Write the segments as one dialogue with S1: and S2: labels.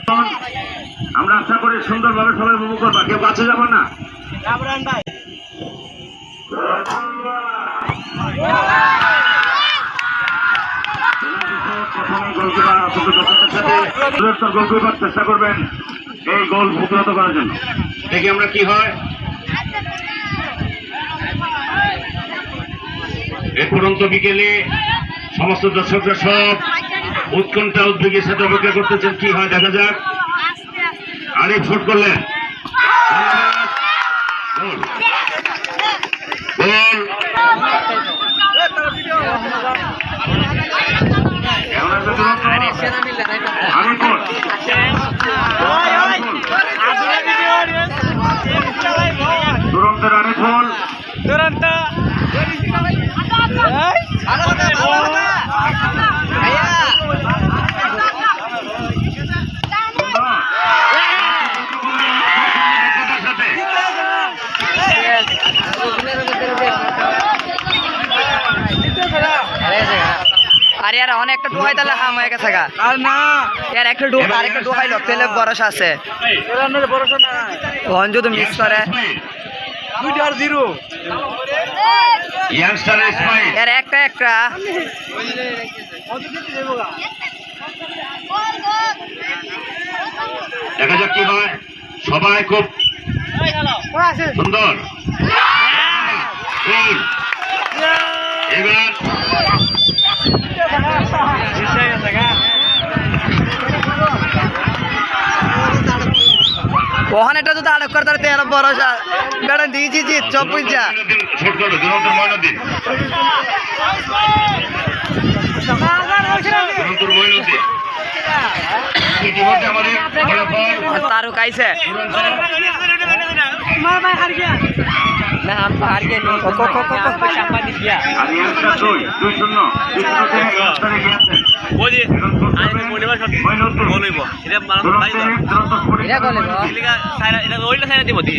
S1: আমরা আশা করি সুন্দরভাবে সবাই উপভোগ করবা, কেউ কাছে যাবো না। গোলকিপার চেষ্টা করবেন এই গোল প্রতিহত করার জন্য। দেখি আমরা কি হয়। এই পড়ন্ত বিকেলে সমস্ত দর্শকরা সব উৎকণ্ঠা উদ্বেগের সাথে অপেক্ষা করতেছেন, কি হয় দেখা যাক। আরিফ শুট করলেন, গোল গোল। দুরন্ত আরিফ গোল, দুরন্ত
S2: আরে यार অনেক একটা ডুহাই তাহলে হাম হয়ে গেছে গা। আর না यार একটা ডুহাই আর একটা ডুহাই লোক তেলে ভরসা আছে, এর ভরসা না ওন যদি মিস করে 2-0
S1: ইয়াংস্টার ইসমাইল
S2: यार একটা একটা
S1: দেখা যাক কি হয়। সবাই খুব সুন্দর গোল। এবার
S2: ওখানে এটা যদি আলোক করতে তেল ভরসা বেড়া দিয়েছি জি চব্বিশ যা
S1: ছোট ছোট দুরন্তর ময়নুদ্দিন, দুরন্তর ময়নুদ্দিন ইতিমধ্যে আমাদের ফলাফল
S2: तारुक आइसे ना हम तो हार गए नहीं को शापा दी दिया
S1: আর ইয়াংস্টার 2-0 ইয়াংস্টারে গিয়েছেন
S3: ওই যে আইনে মনিবার সব
S1: ময়নুদ্দিন
S3: গোল হইব এটা মানব ভাই দাও
S2: এটা গোল হইব
S3: এলিগা সাইরা এটা ওইটা সাইরা দিব দি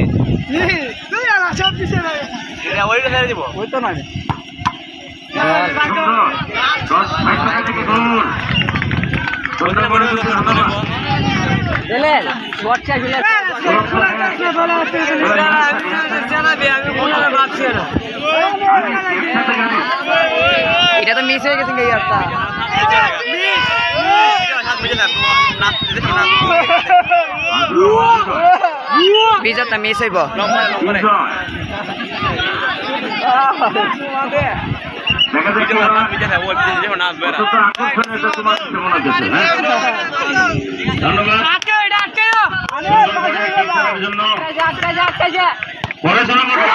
S2: তুই আর সব পিছে না
S3: এটা ওইটা সাইরা দিব
S2: ওই তো না
S1: 10 টাকা থেকে গোল।
S3: ওইটা বড় সুন্দর হইব
S2: দিলে শট চাইছিল এটা তো মিস হয়ে গেছে এই একটা বিজয়টা মিস হইব
S1: দেখা যাক কি হয়। কতটা আকর্ষণীয় এটা তোমার কাছে মনে হচ্ছে, হ্যাঁ? ধন্যবাদ সুন্দরভাবে জন্য পড়াশোনা করো।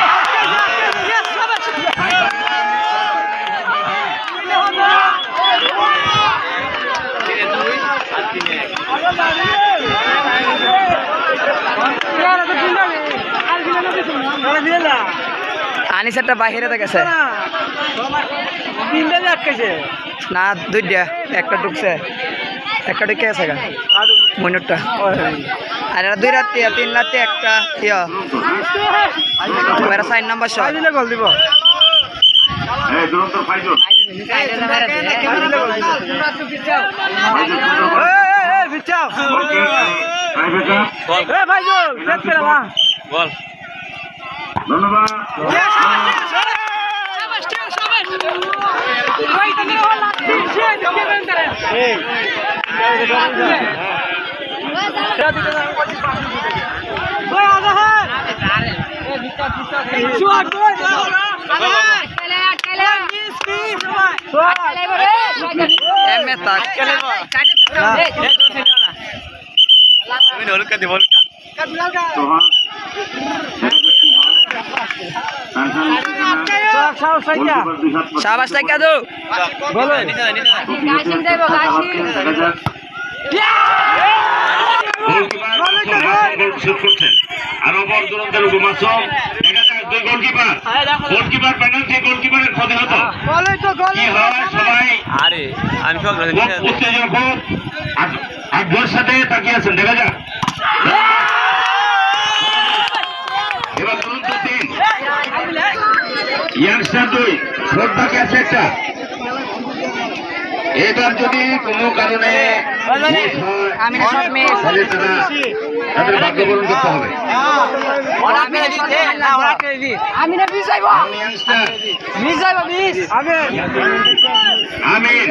S2: আনিসেরটা বাহিরে তো গেছে না দুইটা একটা ঢুকছে একটা ঢুকে গেছে গা মইনুরটা আর এরা 2 রাতে 3 রাতে একটা ইয়া মেরা 4 নাম্বার শট দিলে গোল দিব
S1: এই দুরন্ত ফাইজুল
S2: বিচাও
S1: গোল।
S2: এ ভাইজুল সেট করে না
S3: বল
S1: ধন্যবাদ
S3: আমি নলকা দিব
S1: সোহাগ
S2: শাবাশ টাকা দাও
S3: বলো নিতে
S1: দেখা যাক শুট করছেন আরো বড় দুরন্তের উপমাসম। দেখা যাক দুই গোলকিপার পেনাল্টি গোলকিপারের ক্ষতি হতো কি হয়। সবাই
S3: আরে আমি সব
S1: উত্তেজক খুব আগ্রহের সাথে তাকিয়ে আছেন। দেখা যাক এবার দুরন্ত 3 ইয়াংস্টার 2 ছোট বাকি আছে একটা এবার যদি কোনো কারণে miss হয়, তাহলে তাদের ভাগ্য বরণ করতে হবে। youngster, আমিন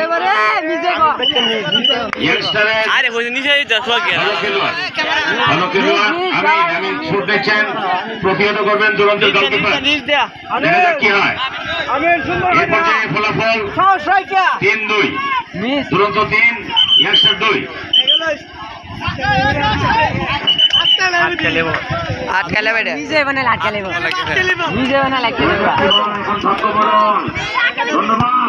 S1: youngster-এর
S3: আরে ওই নিচে যাচ্ছ কি
S1: ভালো খেলোয়াড়, আমিন ছুট দিচ্ছেন, প্রতিহত করবেন দুরন্তের গোলকিপার। দেখা যাক কি হয়। এই পর্যায়ে ফলাফল 3-2, দুরন্ত 3, youngster 2।
S2: আটকালে বেটা
S1: ধন্যবাদ।